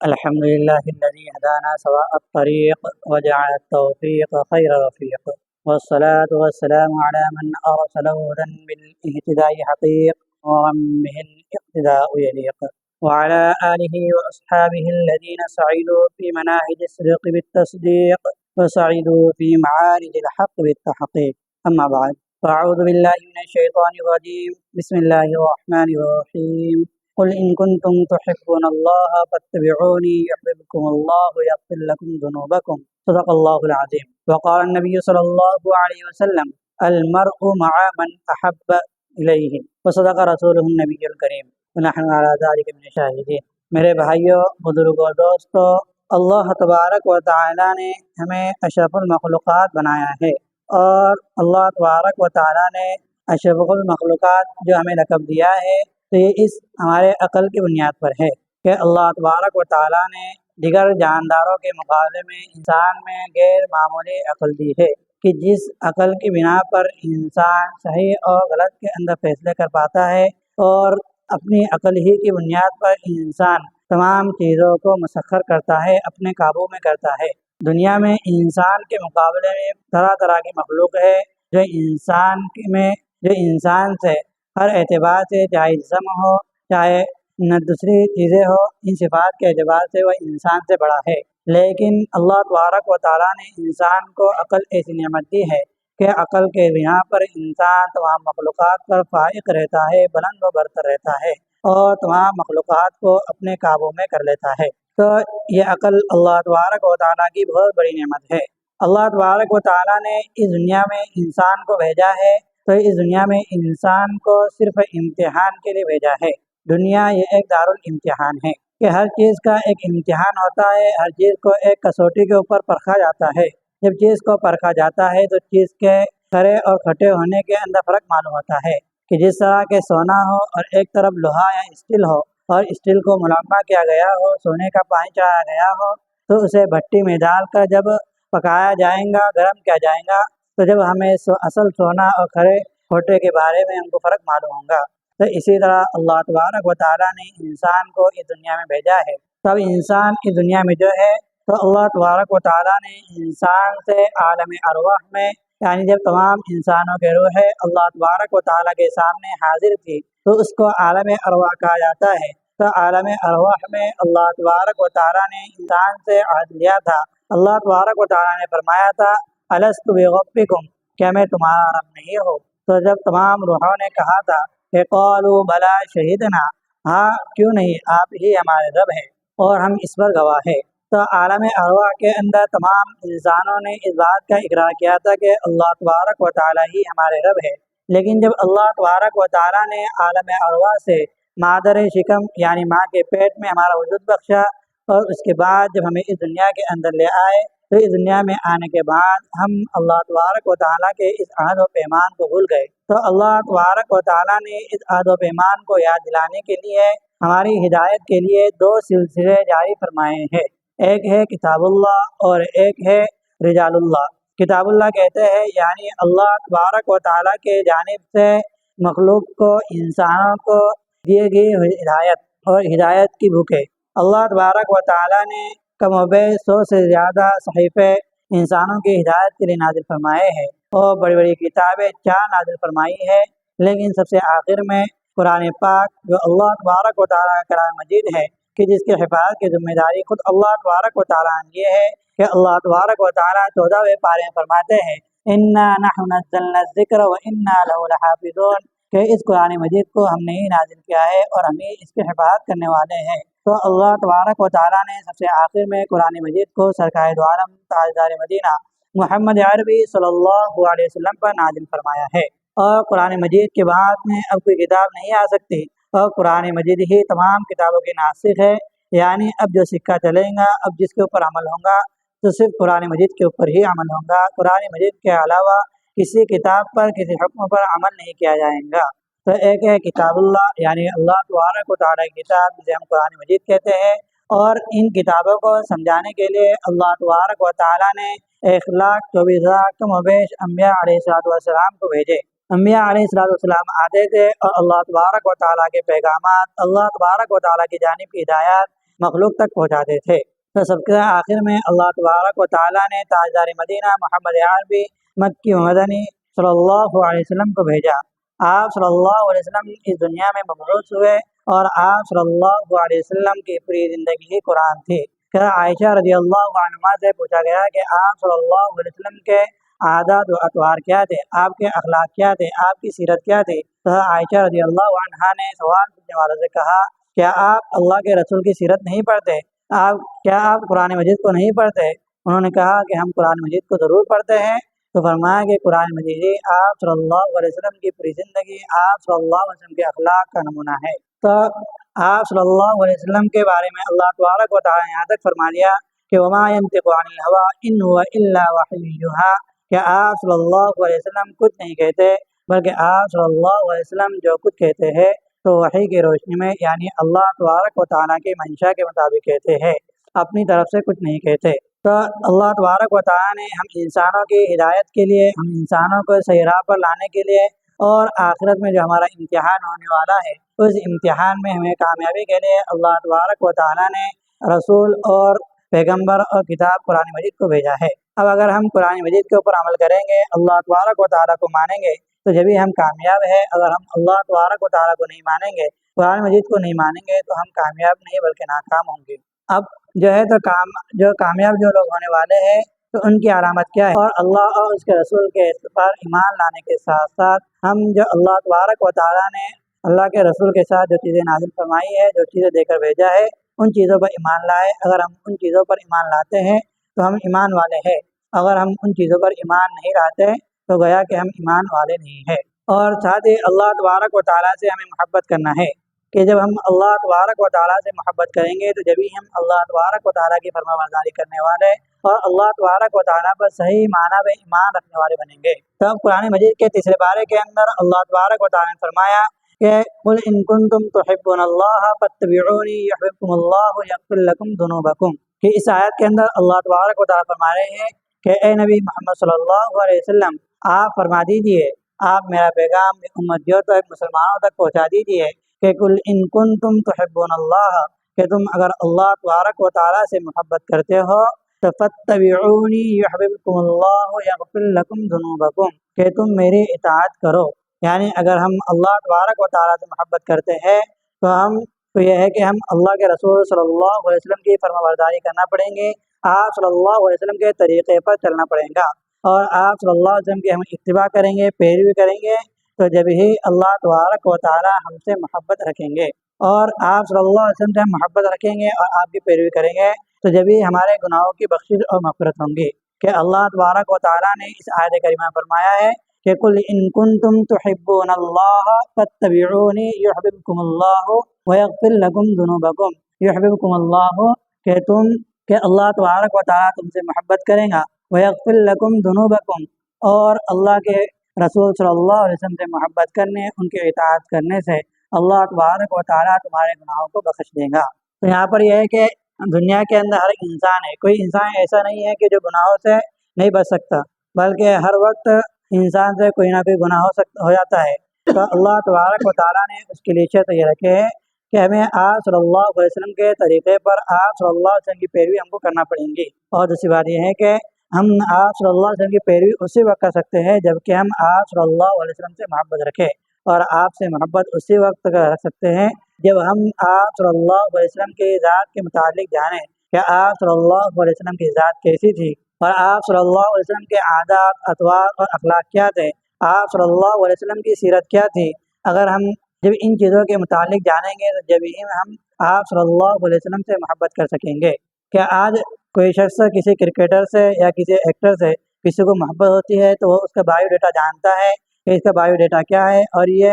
الحمد لله الذي هدانا سواء الطريق وجعل التوفيق خير رفيق، والصلاة والسلام على من أرسله هدى بالاهتداء حقيق وغمه الاقتداء يليق، وعلى آله وأصحابه الذين سعدوا في مناهج الصدق بالتصديق وسعدوا في معارج الحق بالتحقيق. أما بعد، فأعوذ بالله من الشيطان الرجيم. بسم الله الرحمن الرحيم. قل إن كنتم تحبون الله فاتبعوني يحببكم الله ويغفر لكم ذنوبكم. صدق الله العظيم. وقال النبي صلى الله عليه وسلم: المرء مع من أحب إليه، وصدق رسوله النبي الكريم، ونحن على ذلك من الشاهدين۔ میرے بھائیوں، بزرگوں، دوستوں، اللہ تبارک و تعالی نے ہمیں اشرف المخلوقات بنایا ہے، اور اللہ تبارک و تعالی نے اشرف المخلوقات جو ہمیں لقب دیا ہے، تو یہ اس ہمارے عقل کی بنیاد پر ہے کہ اللہ تبارک و تعالی نے دیگر جانداروں کے مقابلے میں انسان میں غیر معمولی عقل دی ہے، کہ جس عقل کی بنا پر انسان صحیح اور غلط کے اندر فیصلے کر پاتا ہے، اور اپنی عقل ہی کی بنیاد پر انسان تمام چیزوں کو مسخر کرتا ہے، اپنے قابو میں کرتا ہے۔ دنیا میں انسان کے مقابلے میں طرح طرح کی مخلوق ہے جو انسان سے ہر اعتبار سے، چاہے جسم ہو چاہے دوسری چیزیں ہو، ان صفات کے اعتبار سے وہ انسان سے بڑا ہے، لیکن اللہ تبارک و تعالیٰ نے انسان کو عقل ایسی نعمت دی ہے کہ عقل کے بنا پر انسان تمام مخلوقات پر فائق رہتا ہے، بلند و برتر رہتا ہے، اور تمام مخلوقات کو اپنے قابو میں کر لیتا ہے۔ تو یہ عقل اللہ تبارک و تعالیٰ کی بہت بڑی نعمت ہے۔ اللہ تبارک و تعالیٰ نے اس دنیا میں انسان کو بھیجا ہے، تو اس دنیا میں انسان کو صرف امتحان کے لیے بھیجا ہے۔ دنیا یہ ایک دارالامتحان ہے کہ ہر چیز کا ایک امتحان ہوتا ہے، ہر چیز کو ایک کسوٹی کے اوپر پرکھا جاتا ہے۔ جب چیز کو پرکھا جاتا ہے تو چیز کے کھرے اور کھٹے ہونے کے اندر فرق معلوم ہوتا ہے، کہ جس طرح کے سونا ہو اور ایک طرف لوہا یا اسٹیل ہو، اور اسٹیل کو ملامہ کیا گیا ہو، سونے کا پانی چڑھایا گیا ہو، تو اسے بھٹی میں ڈال کر جب پکایا جائے گا، گرم کیا جائے گا، تو جب ہمیں اصل سونا اور کھرے کھوٹے کے بارے میں ہم کو فرق معلوم ہوگا۔ تو اسی طرح اللہ تبارک و تعالیٰ نے انسان کو اس دنیا میں بھیجا ہے۔ تب انسان اس دنیا میں جو ہے، تو اللہ تبارک و تعالیٰ نے انسان سے عالم ارواح میں، یعنی جب تمام انسانوں کے روح اللہ تبارک و تعالیٰ کے سامنے حاضر تھی، تو اس کو عالم ارواح کہا جاتا ہے۔ تو عالم ارواح میں اللہ تبارک و تعالیٰ نے انسان سے عہد لیا تھا۔ اللہ تبارک و تعالیٰ نے فرمایا تھا: الست بربکم، کیا میں تمہارا رب نہیں ہوں؟ تو جب تمام روحوں نے کہا تھا کہ قالوا بلا شہدنا، ہاں کیوں نہیں، آپ ہی ہمارے رب ہیں اور ہم اس پر گواہ ہیں۔ تو عالم ارواح کے اندر تمام انسانوں نے اس بات کا اقرار کیا تھا کہ اللہ تبارک و تعالیٰ ہی ہمارے رب ہے۔ لیکن جب اللہ تبارک و تعالیٰ نے عالم ارواح سے مادر شکم یعنی ماں کے پیٹ میں ہمارا وجود بخشا، اور اس کے بعد جب ہمیں اس دنیا کے اندر لے آئے، تو اس دنیا میں آنے کے بعد ہم اللہ تبارک و تعالیٰ کے اس عہد و پیمان کو بھول گئے۔ تو اللہ تبارک و تعالیٰ نے اس عہد و پیمان کو یاد دلانے کے لیے، ہماری ہدایت کے لیے دو سلسلے جاری فرمائے ہیں۔ ایک ہے کتاب اللہ اور ایک ہے رجال اللہ۔ کتاب اللہ کہتے ہیں یعنی اللہ تبارک و تعالیٰ کے جانب سے مخلوق کو، انسانوں کو دیے گئی ہدایت اور ہدایت کی بھوک ہے۔ اللہ تبارک و تعالیٰ نے کم و بیش 100 سے زیادہ صحیفے انسانوں کی ہدایت کے لیے نازل فرمائے ہیں، اور بڑی بڑی کتابیں 4 نازل فرمائی ہے، لیکن سب سے آخر میں قرآن پاک جو اللہ تبارک و تعالیٰ کا کلام مجید ہے، کہ جس کی حفاظت کی ذمہ داری خود اللہ تبارک و تعالیٰ نے یہ ہے، کہ اللہ تبارک و تعالیٰ 14ویں پارے میں فرماتے ہیں: انا نحن نزلنا الذکر وانا له لحافظون، کہ اس قرآن مجید کو ہم نے ہی نازل کیا ہے اور ہم ہی اس کی حفاظت کرنے والے ہیں۔ تو اللہ تبارک و تعالیٰ نے سب سے آخر میں قرآن مجید کو سرکار دو عالم تاجدار مدینہ محمد عربی صلی اللہ علیہ وسلم پر نازل فرمایا ہے، اور قرآن مجید کے بعد میں اب کوئی کتاب نہیں آ سکتی، اور قرآن مجید ہی تمام کتابوں کے ناسخ ہے، یعنی اب جو سکہ چلے گا، اب جس کے اوپر عمل ہوگا تو صرف قرآن مجید کے اوپر ہی عمل ہوگا، قرآن مجید کے علاوہ کسی کتاب پر، کسی حکم پر عمل نہیں کیا جائے گا۔ تو ایک ہے کتاب اللہ، یعنی اللہ تبارک و تعالیٰ کی کتاب جسے ہم قرآن مجید کہتے ہیں، اور ان کتابوں کو سمجھانے کے لیے اللہ تبارک و تعالیٰ نے 1,24,000 کم و بیش انبیاء علیہ السلام کو بھیجے۔ انبیاء علیہ السلام آتے تھے، اور اللہ تبارک و تعالیٰ کے پیغامات، اللہ تبارک و تعالیٰ کی جانب کی ہدایات مخلوق تک پہنچاتے تھے۔ تو سب کے آخر میں اللہ تبارک و تعالیٰ نے تاجدار مدینہ محمد عربی مکی و مدنی صلی اللہ علیہ وسلم کو بھیجا۔ آپ صلی اللہ علیہ وسلم اس دنیا میں مبعوث ہوئے اور آپ صلی اللہ علیہ وسلم کی پوری زندگی ہی قرآن تھی۔ کہ عائشہ رضی اللہ عنہا سے پوچھا گیا کہ آپ صلی اللہ علیہ وسلم کے عادات و اطوار کیا تھے، آپ کے اخلاق کیا تھے، آپ کی سیرت کیا تھی؟ تو عائشہ رضی اللہ عنہا نے سوال پوچھنے والوں سے کہا، کیا آپ اللہ کے رسول کی سیرت نہیں پڑھتے؟ کیا آپ قرآن مجید کو نہیں پڑھتے؟ انہوں نے کہا کہ ہم قرآن مجید کو ضرور پڑھتے ہیں۔ تو فرمایا کہ قرآن مجید آپ صلی اللہ علیہ وسلم کی پوری زندگی، آپ صلی اللہ علیہ وسلم کے اخلاق کا نمونہ ہے۔ تو آپ صلی اللہ علیہ وسلم کے بارے میں اللہ تبارک و تعالیٰ نے یہاں تک فرما دیا کہ وما ينطق عن الهوى ان هو الا وحی یوحی، کہ آپ صلی اللہ علیہ وسلم کچھ نہیں کہتے بلکہ آپ صلی اللہ علیہ وسلم جو کچھ کہتے ہیں تو وحی کی روشنی میں، یعنی اللہ تبارک و تعالیٰ کی منشا کے مطابق کہتے ہیں، اپنی طرف سے کچھ نہیں کہتے۔ تو اللہ تبارک و تعالیٰ نے ہم انسانوں کی ہدایت کے لیے، ہم انسانوں کو صحیح راہ پر لانے کے لیے، اور آخرت میں جو ہمارا امتحان ہونے والا ہے اس امتحان میں ہمیں کامیابی کے لیے اللہ تبارک و تعالیٰ نے رسول اور پیغمبر اور کتاب قرآن مجید کو بھیجا ہے۔ اب اگر ہم قرآن مجید کے اوپر عمل کریں گے، اللہ تبارک و تعالیٰ کو مانیں گے تو جبھی ہم کامیاب ہیں۔ اگر ہم اللہ تبارک و تعالیٰ کو نہیں مانیں گے، قرآن مجید کو نہیں مانیں گے تو ہم کامیاب نہیں بلکہ ناکام ہوں گے۔ اب جو ہے تو کامیاب جو لوگ ہونے والے ہیں تو ان کی علامت کیا ہے؟ اور اللہ اور اس کے رسول کے پر ایمان لانے کے ساتھ ساتھ ہم جو اللہ تبارک و تعالیٰ نے اللہ کے رسول کے ساتھ جو چیزیں نازل فرمائی ہے، جو چیزیں دے کر بھیجا ہے، ان چیزوں پر ایمان لائے۔ اگر ہم ان چیزوں پر ایمان لاتے ہیں تو ہم ایمان والے ہیں، اگر ہم ان چیزوں پر ایمان نہیں لاتے تو گویا کہ ہم ایمان والے نہیں ہیں۔ اور ساتھ ہی اللہ تبارک و تعالیٰ سے ہمیں محبت کرنا ہے کہ جب ہم اللہ تبارک و تعالیٰ سے محبت کریں گے تو جبھی ہم اللہ تبارک و تعالیٰ کی فرمانبرداری کرنے والے اور اللہ تبارک و تعالیٰ پر صحیح معنی میں ایمان رکھنے والے بنیں گے۔ تو اب قرآن مجید کے تیسرے پارے کے اندر اللہ تبارک و تعالیٰ نے فرمایا کہ قل ان کنتم تحبون اللہ فاتبعونی یحببکم اللہ یغفر لکم ذنوبکم، کہ اس آیت کے اندر اللہ تبارک و تعالیٰ فرما رہے ہیں کہ اے نبی محمد صلی اللہ علیہ وسلم، آپ فرما دیجئے، آپ میرا پیغام امتیوں تک، مسلمانوں تک پہنچا دیجئے کہ قل ان کنتم تحبون اللہ، کہ تم اگر اللہ تبارک و تعالیٰ سے محبت کرتے ہو تو فاتبعونی یحببکم اللہ یغفر لکم ذنوبکم، کہ تم میری اطاعت کرو۔ یعنی اگر ہم اللہ تبارک و تعالیٰ سے محبت کرتے ہیں تو یہ ہے کہ ہم اللہ کے رسول صلی اللہ علیہ وسلم کی فرمانبرداری کرنا پڑیں گے، آپ صلی اللہ علیہ وسلم کے طریقے پر چلنا پڑے گا، اور آپ صلی اللہ علیہ وسلم کی ہم اتباع کریں گے، پیروی کریں گے، تو جب ہی اللہ تبارک و تعالیٰ ہم سے محبت رکھیں گے، اور آپ صلی اللہ علیہ وسلم سے ہم محبت رکھیں گے اور آپ کی پیروی کریں گے تو جب ہی ہمارے گناہوں کی بخشش اور مغفرت ہوں گی۔ کہ اللہ تبارک و تعالیٰ نے اس آیت کریمہ میں فرمایا ہے کہ قل ان کنتم تحبون اللہ فاتبعونی یحببکم اللہ ویغفر لکم ذنوبکم، یحببکم اللہ، کہ اللہ تبارک و تعالیٰ تم سے محبت کرے گا، ویغفر لکم ذنوبکم، اور اللہ کے رسول صلی اللہ علیہ وسلم سے محبت کرنے، ان کے اطاعت کرنے سے اللہ تبارک و تعالیٰ تمہارے گناہوں کو بخش دے گا۔ تو یہاں پر یہ ہے کہ دنیا کے اندر ہر انسان ہے، کوئی انسان ایسا نہیں ہے کہ جو گناہوں سے نہیں بچ سکتا، بلکہ ہر وقت انسان سے کوئی نہ کوئی گناہ ہو جاتا ہے۔ تو اللہ تبارک و تعالیٰ نے اس کے لیے شرط یہ رکھے ہے کہ ہمیں آپ صلی اللہ علیہ وسلم کے طریقے پر آپ صلی اللہ علیہ وسلم کی پیروی ہم کو کرنا پڑیں گی۔ اور دوسری بات یہ ہے کہ ہم آپ صلی اللہ علیہ وسلم کی پیروی اسی وقت کر سکتے ہیں جب کہ ہم آپ صلی اللہ علیہ وسلم سے محبت رکھیں، اور آپ سے محبت اسی وقت رکھ سکتے ہیں جب ہم آپ صلی اللہ علیہ وسلم کی ذات کے متعلق جانیں کہ آپ صلی اللہ علیہ وسلم کی ذات کیسی تھی، اور آپ صلی اللہ علیہ وسلم کے عادات، اطوار اور اخلاق کیا تھے، آپ صلی اللہ علیہ وسلم کی سیرت کیا تھی۔ اگر ہم جب ان چیزوں کے متعلق جانیں گے تو جب ہی ہم آپ صلی اللہ علیہ وسلم سے محبت کر سکیں گے۔ کہ آج کوئی شخص کسی کرکٹر سے یا کسی ایکٹر سے کسی کو محبت ہوتی ہے تو وہ اس کا بایو ڈیٹا جانتا ہے کہ اس کا بایو ڈیٹا کیا ہے، اور یہ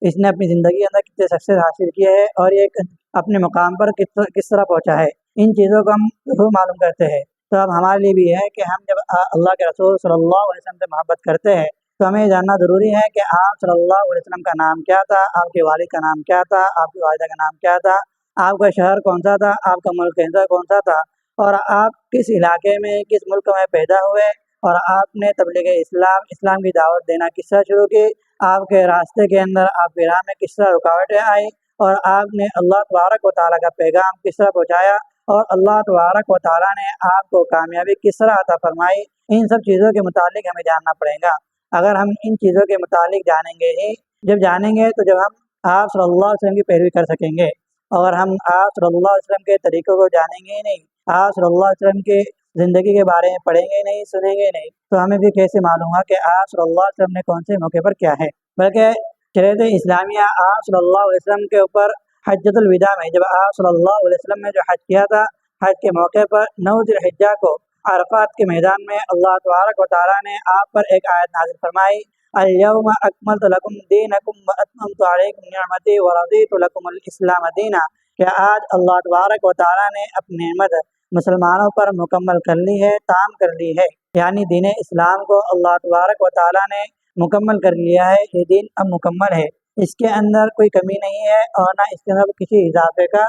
اس نے اپنی زندگی کے اندر کتنے سکسیس حاصل کیے ہیں، اور یہ اپنے مقام پر کس طرح پہنچا ہے، ان چیزوں کو ہم ضرور معلوم کرتے ہیں۔ تو اب ہمارے لیے بھی ہے کہ ہم جب اللہ کے رسول صلی اللہ علیہ وسلم سے محبت کرتے ہیں تو ہمیں جاننا ضروری ہے کہ آپ صلی اللہ علیہ وسلم کا نام کیا تھا، آپ کے والد کا نام کیا تھا، آپ کی والدہ کا نام کیا تھا، آپ کا شہر کون سا تھا، آپ کا ملک کون سا تھا، اور آپ کس علاقے میں، کس ملک میں پیدا ہوئے، اور آپ نے تبلیغ اسلام کی دعوت دینا کس طرح شروع کی، آپ کے راستے کے اندر آپ کی راہ میں کس طرح رکاوٹیں آئی، اور آپ نے اللہ تبارک و تعالیٰ کا پیغام کس طرح پہنچایا اور اللہ تبارک و تعالیٰ نے آپ کو کامیابی کس طرح عطا فرمائی، ان سب چیزوں کے متعلق ہمیں جاننا پڑے گا۔ اگر ہم ان چیزوں کے متعلق جانیں گے ہی، جب جانیں گے تو جب ہم آپ صلی اللہ علیہ وسلم کی پیروی کر سکیں گے۔ اگر ہم آپ صلی اللہ علیہ وسلم کے طریقوں کو جانیں گے ہی نہیں، آپ صلی اللہ علیہ وسلم کی زندگی کے بارے میں پڑھیں گے نہیں، سنیں گے نہیں، تو ہمیں بھی کیسے معلوم ہوگا کہ آپ صلی اللہ علیہ وسلم نے کون سے موقع پر کیا ہے۔ بلکہ شریعت اسلامیہ آپ صلی اللہ علیہ وسلم کے اوپر حجۃ الوداع میں، جب آپ صلی اللہ علیہ وسلم نے جو حج کیا تھا، حج کے موقع پر 9 ذی الحجہ کو عرفات کے میدان میں اللہ تبارک و تعالیٰ نے آپ پر ایک آیت نازل فرمائی، الیوم اکملت لکم دینکم واتممت علیکم نعمتی ورضیت لکم الاسلام دینا، کہ آج اللہ تبارک و تعالیٰ نے اپنی نعمت مسلمانوں پر مکمل کر لی ہے، تام کر لی ہے، یعنی دین اسلام کو اللہ تبارک و تعالیٰ نے مکمل کر لیا ہے، یہ دین اب مکمل ہے، اس کے اندر کوئی کمی نہیں ہے اور نہ اس کے اندر کسی اضافے کا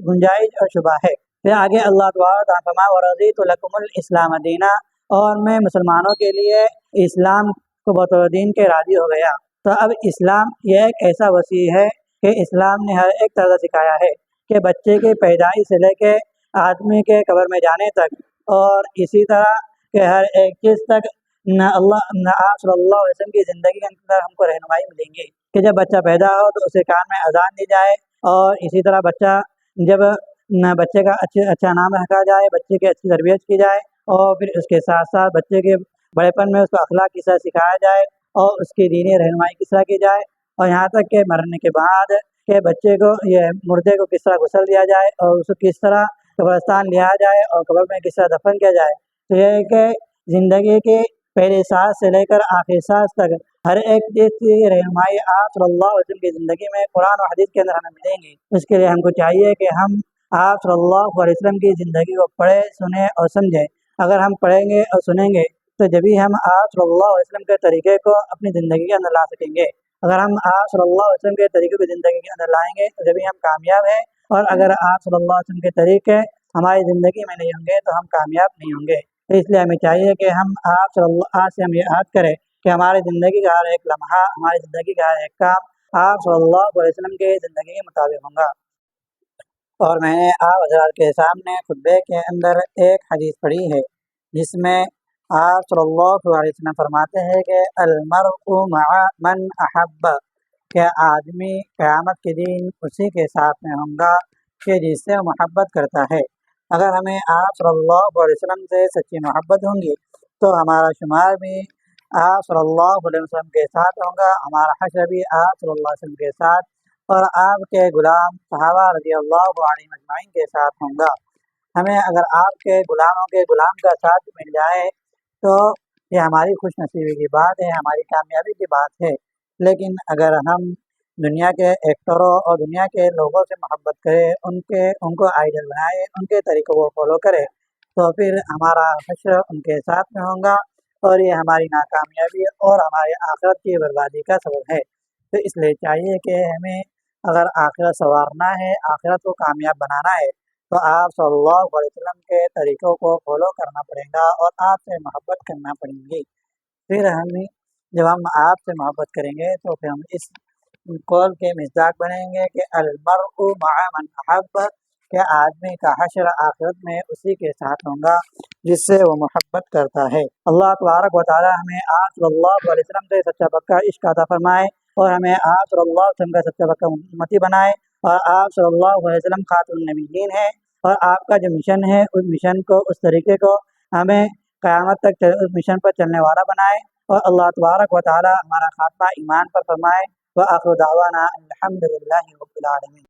گنجائش اور شبہ ہے۔ پھر آگے اللہ تبارک و تعالیٰ فرمایا ورضیت لکم الاسلام دینا، اور میں مسلمانوں کے لیے اسلام کو بطور دین کے راضی ہو گیا۔ تو اب اسلام یہ ایک ایسا وسیع ہے کہ اسلام نے ہر ایک طرح سکھایا ہے کہ بچے کی پیدائش سے لے کے آدمی کے قبر میں جانے تک، اور اسی طرح کہ ہر ایک چیز تک نہ آپ صلی اللہ علیہ وسلم کی زندگی کے اندر ہم کو رہنمائی ملیں گی کہ جب بچہ پیدا ہو تو اسے کان میں اذان دی جائے، اور اسی طرح بچے کا اچھا نام رکھا جائے، بچے کی اچھی تربیت کی جائے، اور پھر اس کے ساتھ ساتھ بچے کے بڑے پن میں اس کو اخلاق کس طرح سکھایا جائے اور اس کی دینی رہنمائی کس طرح کی جائے، اور یہاں تک کہ مرنے کے بعد کہ بچے کو یہ مردے کو کس طرح غسل دیا جائے اور اس کو کس طرح قبرستان لیا جائے اور قبر میں کس طرح دفن کیا جائے۔ تو یہ ہے کہ زندگی کی پہلی سانس سے لے کر آخری سانس تک ہر ایک چیز کی رہنمائی آپ صلی اللہ علیہ وسلم کی زندگی میں قرآن و حدیث کے اندر ہمیں ملیں گی۔ اس کے لیے ہم کو چاہیے کہ ہم آپ صلی اللہ علیہ وسلم کی زندگی کو پڑھیں، سنیں اور سمجھیں۔ اگر ہم پڑھیں گے اور سنیں گے تو جبھی ہم آپ صلی اللہ علیہ وسلم کے طریقے کو اپنی زندگی کے اندر لا سکیں گے۔ اگر ہم آپ صلی اللہ علیہ وسلم کے طریقے کو زندگی کے اندر لائیں گے تو جبھی ہم کامیاب ہیں، اور اگر آپ صلی اللہ علیہ وسلم کے طریقے ہماری زندگی میں نہیں ہوں گے تو ہم کامیاب نہیں ہوں گے۔ تو اس لیے ہمیں چاہیے کہ ہم آپ صلی اللہ آج سے ہم یہ عہد کریں کہ ہماری زندگی کا ہر ایک لمحہ، ہماری زندگی کا ہر ایک کام آپ صلی اللہ علیہ وسلم کے زندگی کے مطابق ہوں گا۔ اور میں نے آپ حضرات کے سامنے خطبے کے اندر ایک حدیث پڑھی ہے جس میں آپ صلی اللہ علیہ وسلم فرماتے ہیں کہ المرء مع من احب، کہ آدمی قیامت کے دن اسی کے ساتھ میں ہوں گا کہ جس سے محبت کرتا ہے۔ اگر ہمیں آپ صلی اللہ علیہ وسلم سے سچی محبت ہوں گی تو ہمارا شمار بھی آپ صلی اللہ علیہ وسلم کے ساتھ ہوگا، ہمارا حشر بھی آپ صلی اللہ علیہ وسلم کے ساتھ اور آپ کے غلام صحابہ رضی اللہ علیہ اجمعین کے ساتھ ہوں گا۔ ہمیں اگر آپ کے غلاموں کے غلام کا ساتھ مل جائے تو یہ ہماری خوش نصیبی کی بات ہے، ہماری کامیابی کی بات ہے۔ لیکن اگر ہم دنیا کے ایکٹروں اور دنیا کے لوگوں سے محبت کریں، ان کو آئیڈل بنائے، ان کے طریقوں کو فالو کرے، تو پھر ہمارا حشر ان کے ساتھ میں ہوگا اور یہ ہماری ناکامیابی اور ہماری آخرت کی بربادی کا سبب ہے۔ تو اس لیے چاہیے کہ ہمیں اگر آخرت سنوارنا ہے، آخرت کو کامیاب بنانا ہے، تو آپ صلی اللہ علیہ وسلم کے طریقوں کو فالو کرنا پڑے گا اور آپ سے محبت کرنا پڑیں گی۔ پھر جب ہم آپ سے محبت کریں گے تو پھر ہم اس قول کے مصداق بنیں گے کہ المرء مع من احب، کہ آدمی کا حشر آخرت میں اسی کے ساتھ ہوگا جس سے وہ محبت کرتا ہے۔ اللہ تبارک و تعالی ہمیں آپ صلی اللہ علیہ وسلم سے سچا پکا عشق عطا فرمائے اور ہمیں آپ صلی اللہ علیہ وسلم کا سچا پکا امتی بنائے، اور آپ صلی اللہ علیہ وسلم خاتم النبیین ہے، اور آپ کا جو مشن ہے اس مشن کو، اس طریقے کو ہمیں قیامت تک اس مشن پر چلنے والا بنائے، اور اللہ تبارک و تعالی ہمارا خاتمہ ایمان پر فرمائے۔ وآخر دعوانا الحمد للہ رب العالمین۔